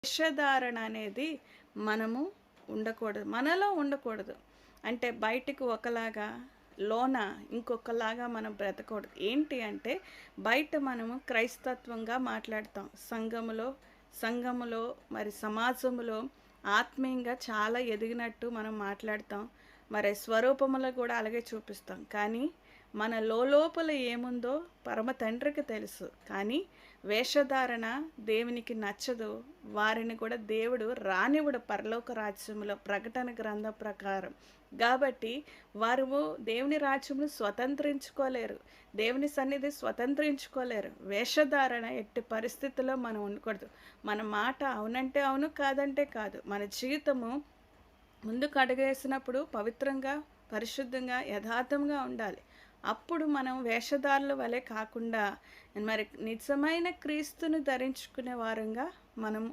వేషధారణ అనేది మనము ఉండకూడదు. మనలో ఉండకూడదు. అంటే బయటికి ఒకలాగా, లోన ఇంకొకలాగా మనం బ్రతకూడదు. ఏంటి అంటే బయట మనము క్రైస్తత్వంగా మాట్లాడతాం. సంఘములో మరి సమాజములో ఆత్మీయంగా చాలా ఎదిగినట్టు మనం మాట్లాడతాం. మరి స్వరూపములో కూడా అలాగే చూపిస్తాం. కానీ మన లోపల ఏముందో పరమ తండ్రికి తెలుసు. కానీ వేషధారణ దేవునికి నచ్చదు. వారిని కూడా దేవుడు రానివ్వడు పరలోక రాజ్యంలో, ప్రకటన గ్రంథం ప్రకారం. కాబట్టి వారు దేవుని రాజ్యమును స్వతంత్రించుకోలేరు. దేవుని సన్నిధి స్వతంత్రించుకోలేరు. వేషధారణ ఎట్టి పరిస్థితుల్లో మనం ఉండకూడదు. మన మాట అవునంటే అవును, కాదంటే కాదు. మన జీవితము ముందుకు అడుగేసినప్పుడు పవిత్రంగా, పరిశుద్ధంగా, యథార్థంగా ఉండాలి. అప్పుడు మనం వేషధారుల వలె కాకుండా మరి నిజమైన క్రీస్తుని ధరించుకునే వారంగా మనం